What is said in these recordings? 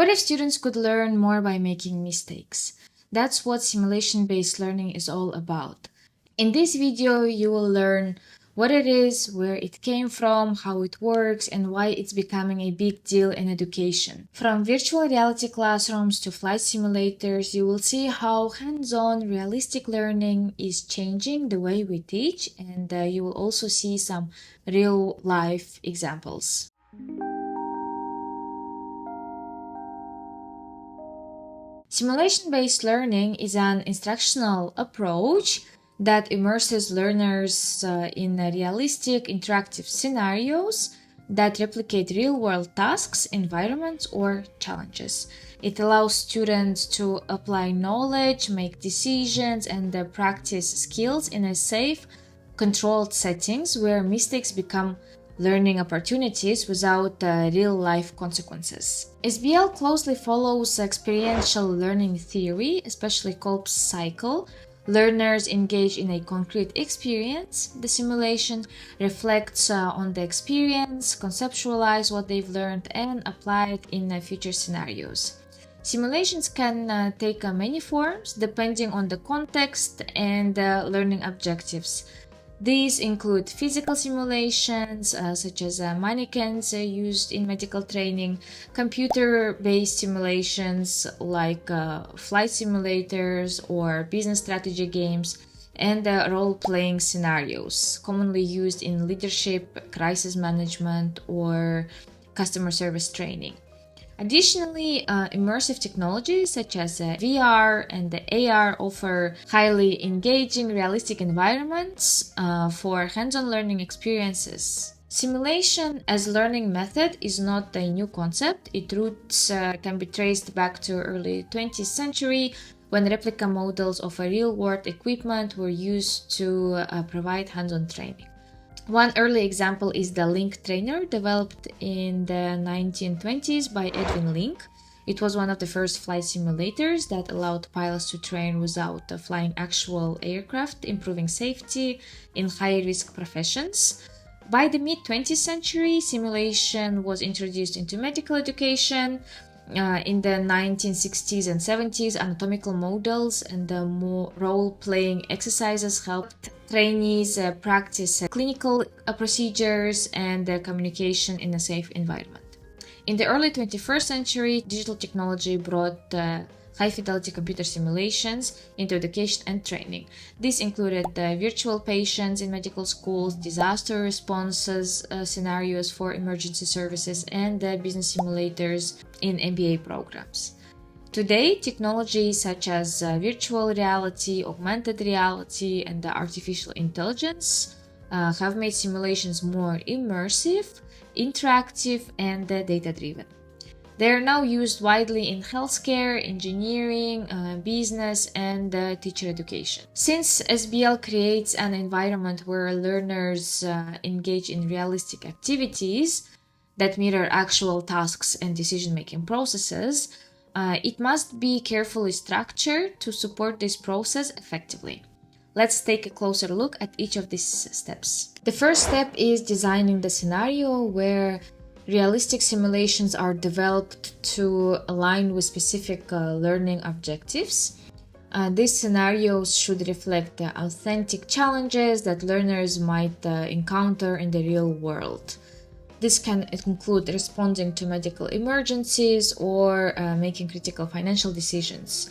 What if students could learn more by making mistakes? That's what simulation-based learning is all about. In this video, you will learn what it is, where it came from, how it works, and why it's becoming a big deal in education. From virtual reality classrooms to flight simulators, you will see how hands-on realistic learning is changing the way we teach, and you will also see some real-life examples. Simulation-based learning is an instructional approach that immerses learners in realistic interactive scenarios that replicate real-world tasks, environments, or challenges. It allows students to apply knowledge, make decisions, and practice skills in a safe, controlled settings where mistakes become learning opportunities without real-life consequences. SBL closely follows experiential learning theory, especially Kolb's cycle. Learners engage in a concrete experience. The simulation reflects on the experience, conceptualize what they've learned, and apply it in future scenarios. Simulations can take many forms depending on the context and learning objectives. These include physical simulations, such as mannequins used in medical training, computer-based simulations like flight simulators or business strategy games, and role-playing scenarios, commonly used in leadership, crisis management, or customer service training. Additionally, immersive technologies such as VR and AR offer highly engaging, realistic environments for hands-on learning experiences. Simulation as learning method is not a new concept. Its roots can be traced back to early 20th century when replica models of real-world equipment were used to provide hands-on training. One early example is the Link trainer, developed in the 1920s by Edwin Link. It was one of the first flight simulators that allowed pilots to train without flying actual aircraft, improving safety in high-risk professions. By the mid-20th century, simulation was introduced into medical education. In the 1960s and 70s, anatomical models and more role-playing exercises helped trainees practice clinical procedures and communication in a safe environment. In the early 21st century, digital technology brought high-fidelity computer simulations into education and training. This included virtual patients in medical schools, disaster responses scenarios for emergency services, and business simulators in MBA programs. Today, technologies such as virtual reality, augmented reality, and artificial intelligence have made simulations more immersive, interactive, and data-driven. They are now used widely in healthcare, engineering, business, and teacher education. Since SBL creates an environment where learners engage in realistic activities that mirror actual tasks and decision-making processes, it must be carefully structured to support this process effectively. Let's take a closer look at each of these steps. The first step is designing the scenario, where realistic simulations are developed to align with specific learning objectives. These scenarios should reflect the authentic challenges that learners might encounter in the real world. This can include responding to medical emergencies or making critical financial decisions.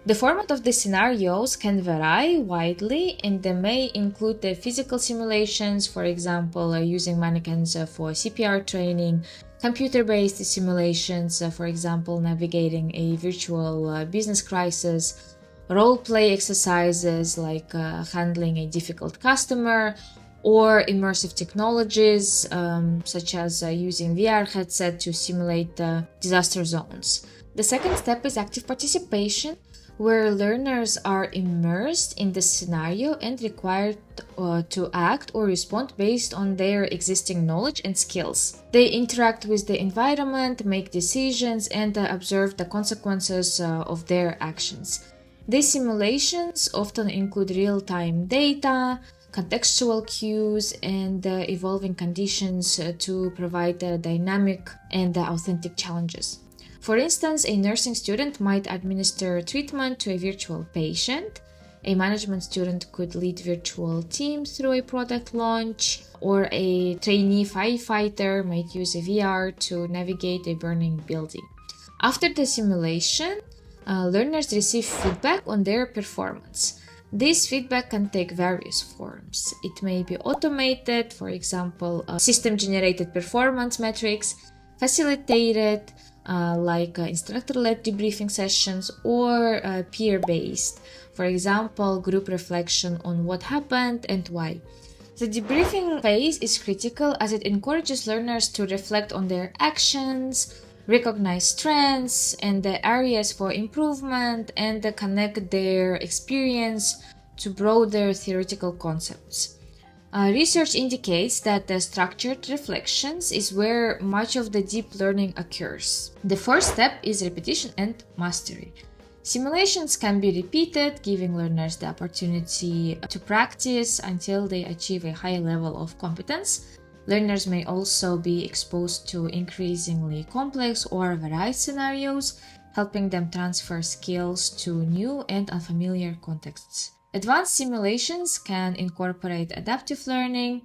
The format of the scenarios can vary widely, and they may include the physical simulations, for example, using mannequins for CPR training, computer-based simulations, for example, navigating a virtual business crisis, role-play exercises like handling a difficult customer, or immersive technologies such as using VR headset to simulate disaster zones. The second step is active participation, where learners are immersed in the scenario and required to act or respond based on their existing knowledge and skills. They interact with the environment, make decisions, and observe the consequences of their actions. These simulations often include real-time data, contextual cues, and evolving conditions to provide dynamic and authentic challenges. For instance, a nursing student might administer treatment to a virtual patient. A management student could lead virtual teams through a product launch, or a trainee firefighter might use a VR to navigate a burning building. After the simulation, learners receive feedback on their performance. This feedback can take various forms. It may be automated, for example, system-generated performance metrics, facilitated, like instructor-led debriefing sessions, or peer-based, for example, group reflection on what happened and why. The debriefing phase is critical as it encourages learners to reflect on their actions, recognize strengths and the areas for improvement, and connect their experience to broader theoretical concepts. Research indicates that the structured reflections is where much of the deep learning occurs. The first step is repetition and mastery. Simulations can be repeated, giving learners the opportunity to practice until they achieve a high level of competence. Learners may also be exposed to increasingly complex or varied scenarios, helping them transfer skills to new and unfamiliar contexts. Advanced simulations can incorporate adaptive learning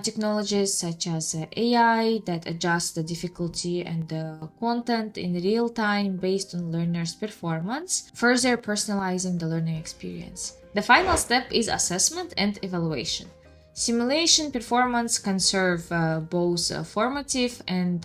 technologies such as AI that adjust the difficulty and the content in real time based on learners' performance, further personalizing the learning experience. The final step is assessment and evaluation. Simulation performance can serve both formative and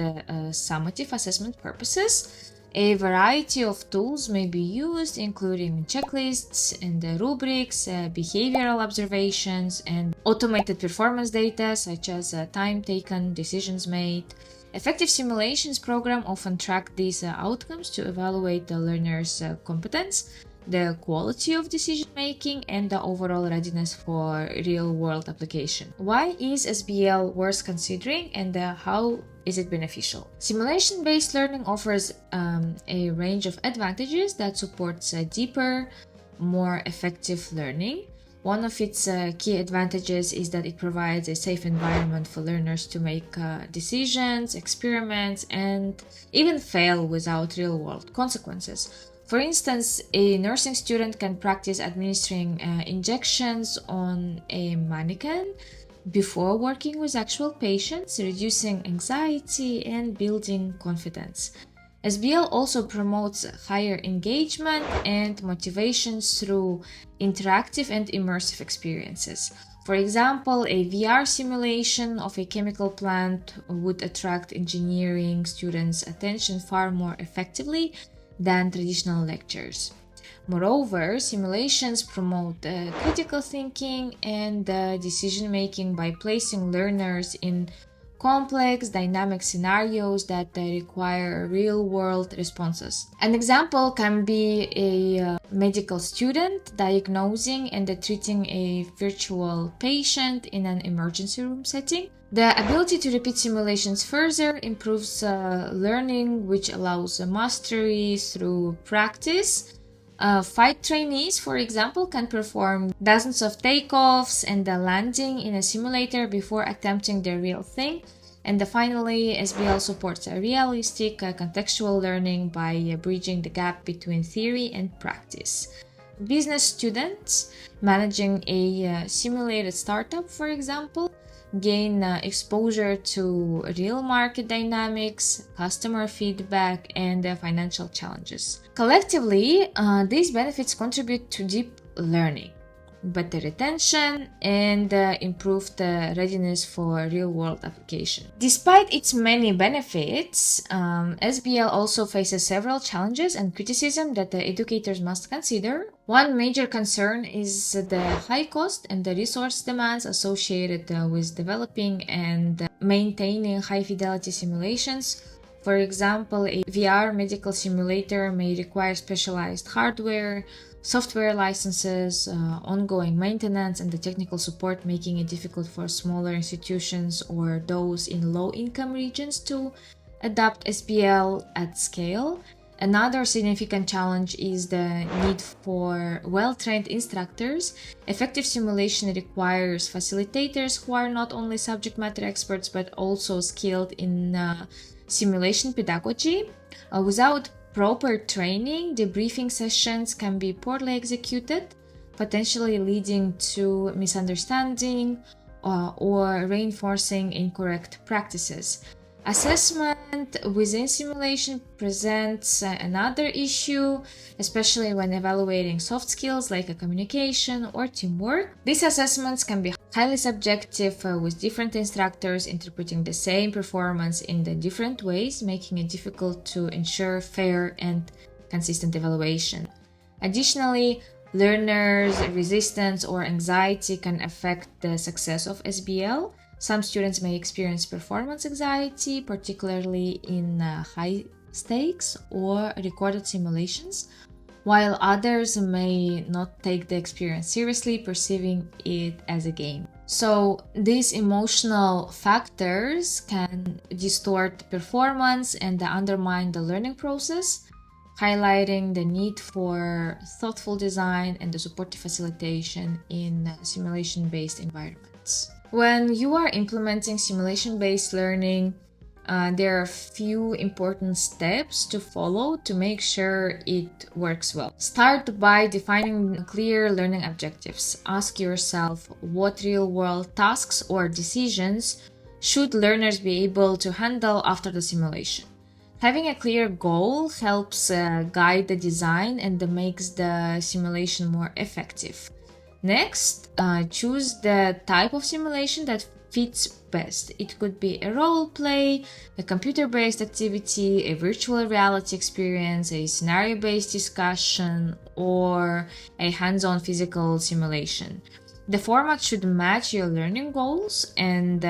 summative assessment purposes. A variety of tools may be used, including checklists and rubrics, behavioral observations, and automated performance data such as time taken, decisions made. Effective simulations program often track these outcomes to evaluate the learner's competence, the quality of decision making, and the overall readiness for real-world application. Why is SBL worth considering, and how is it beneficial? Simulation-based learning offers a range of advantages that supports deeper, more effective learning. One of its key advantages is that it provides a safe environment for learners to make decisions, experiments, and even fail without real-world consequences. For instance, a nursing student can practice administering injections on a mannequin before working with actual patients, reducing anxiety and building confidence. SBL also promotes higher engagement and motivation through interactive and immersive experiences. For example, a VR simulation of a chemical plant would attract engineering students' attention far more effectively than traditional lectures. Moreover, simulations promote critical thinking and decision-making by placing learners in complex, dynamic scenarios that require real-world responses. An example can be a medical student diagnosing and treating a virtual patient in an emergency room setting. The ability to repeat simulations further improves learning, which allows mastery through practice. Flight trainees, for example, can perform dozens of takeoffs and landing in a simulator before attempting the real thing. And finally, SBL supports a realistic contextual learning by bridging the gap between theory and practice. Business students managing a simulated startup, for example, gain exposure to real market dynamics, customer feedback, and financial challenges. Collectively, these benefits contribute to deep learning, better retention, and improved readiness for real-world application. Despite its many benefits, SBL also faces several challenges and criticism that the educators must consider. One major concern is the high cost and the resource demands associated with developing and maintaining high-fidelity simulations. For example, a VR medical simulator may require specialized hardware, software licenses, ongoing maintenance, and the technical support, making it difficult for smaller institutions or those in low-income regions to adopt SBL at scale. Another significant challenge is the need for well-trained instructors. Effective simulation requires facilitators who are not only subject matter experts but also skilled in simulation pedagogy. Without proper training, debriefing sessions can be poorly executed, potentially leading to misunderstanding or reinforcing incorrect practices. Assessment within simulation presents another issue, especially when evaluating soft skills like communication or teamwork. These assessments can be highly subjective, with different instructors interpreting the same performance in the different ways, making it difficult to ensure fair and consistent evaluation. Additionally, learners' resistance or anxiety can affect the success of SBL. Some students may experience performance anxiety, particularly in high stakes or recorded simulations, while others may not take the experience seriously, perceiving it as a game. So these emotional factors can distort performance and undermine the learning process, highlighting the need for thoughtful design and the supportive facilitation in simulation-based environments. When you are implementing simulation-based learning, there are a few important steps to follow to make sure it works well. Start by defining clear learning objectives. Ask yourself what real-world tasks or decisions should learners be able to handle after the simulation. Having a clear goal helps guide the design and makes the simulation more effective. Next, choose the type of simulation that fits best. It could be a role play, a computer-based activity, a virtual reality experience, a scenario-based discussion, or a hands-on physical simulation. The format should match your learning goals and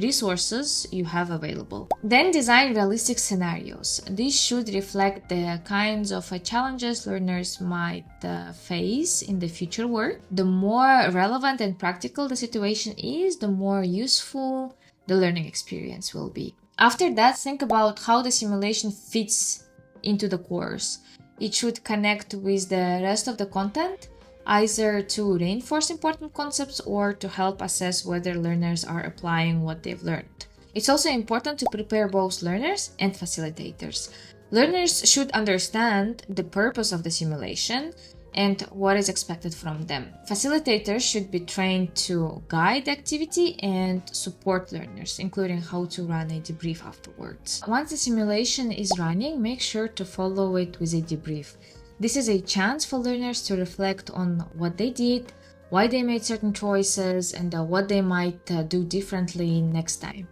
resources you have available. Then design realistic scenarios. These should reflect the kinds of challenges learners might face in the future work. The more relevant and practical the situation is, the more useful the learning experience will be. After that, think about how the simulation fits into the course. It should connect with the rest of the content, either to reinforce important concepts or to help assess whether learners are applying what they've learned. It's also important to prepare both learners and facilitators. Learners should understand the purpose of the simulation and what is expected from them. Facilitators should be trained to guide the activity and support learners, including how to run a debrief afterwards. Once the simulation is running, make sure to follow it with a debrief. This is a chance for learners to reflect on what they did, why they made certain choices, and what they might do differently next time.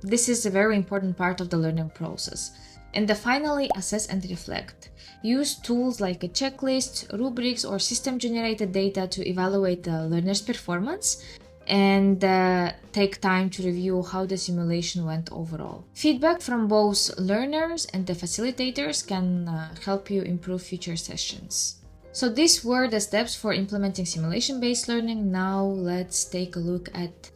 This is a very important part of the learning process. And finally, assess and reflect. Use tools like a checklist, rubrics, or system-generated data to evaluate the learner's performance and take time to review how the simulation went overall. Feedback from both learners and the facilitators can help you improve future sessions. So these were the steps for implementing simulation-based learning. Now let's take a look at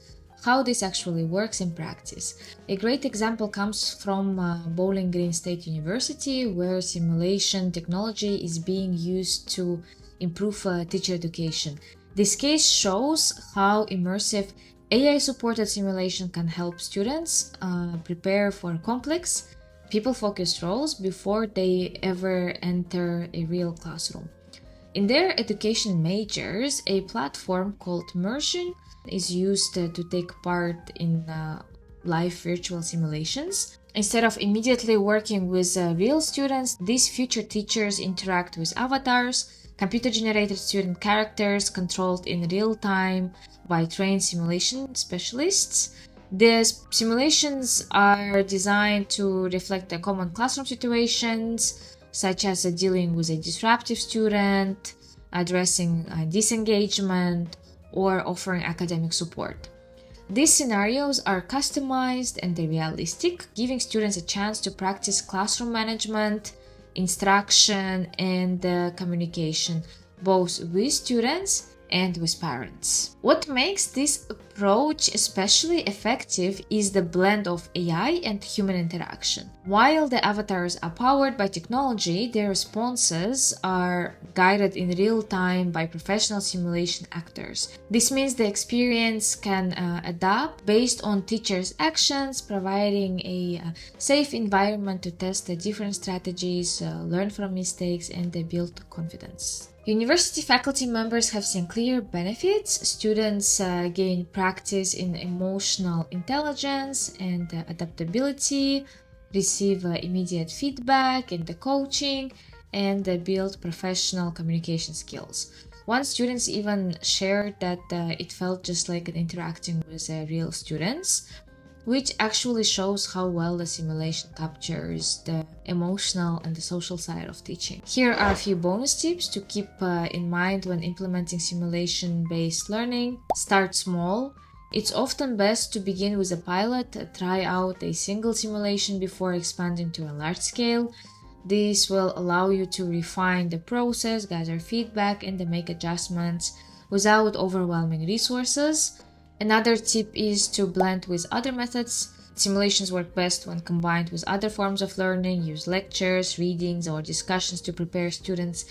how this actually works in practice. A great example comes from Bowling Green State University, where simulation technology is being used to improve teacher education. This case shows how immersive AI-supported simulation can help students prepare for complex, people-focused roles before they ever enter a real classroom. In their education majors, a platform called Immersion is used to take part in live virtual simulations. Instead of immediately working with real students, these future teachers interact with avatars, computer-generated student characters controlled in real time by trained simulation specialists. These simulations are designed to reflect the common classroom situations, such as dealing with a disruptive student, addressing disengagement, or offering academic support. These scenarios are customized and realistic, giving students a chance to practice classroom management, instruction, and communication, both with students and with parents. What makes this approach, especially effective, is the blend of AI and human interaction. While the avatars are powered by technology, their responses are guided in real time by professional simulation actors. This means the experience can adapt based on teachers' actions, providing a safe environment to test the different strategies, learn from mistakes, and build confidence. University faculty members have seen clear benefits. Students gain practice in emotional intelligence and adaptability, receive immediate feedback and the coaching, and build professional communication skills. One student even shared that it felt just like interacting with real students, which actually shows how well the simulation captures the emotional and the social side of teaching. Here are a few bonus tips to keep in mind when implementing simulation-based learning. Start small. It's often best to begin with a pilot, try out a single simulation before expanding to a large scale. This will allow you to refine the process, gather feedback, and make adjustments without overwhelming resources. Another tip is to blend with other methods. Simulations work best when combined with other forms of learning. Use lectures, readings, or discussions to prepare students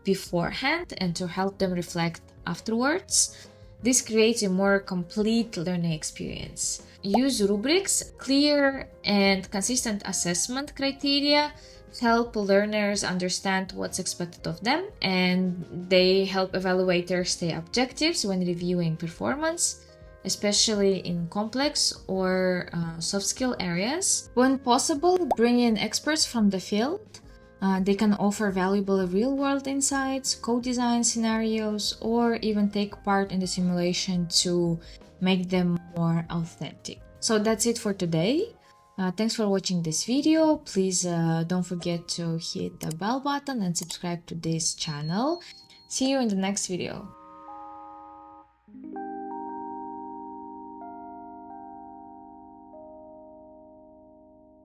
beforehand and to help them reflect afterwards. This creates a more complete learning experience. Use rubrics. Clear and consistent assessment criteria help learners understand what's expected of them, and they help evaluators stay objectives when reviewing performance, especially in complex or soft skill areas. When possible, bring in experts from the field. They can offer valuable real-world insights, co-design scenarios, or even take part in the simulation to make them more authentic. So that's it for today. Thanks for watching this video. Please don't forget to hit the bell button and subscribe to this channel. See you in the next video.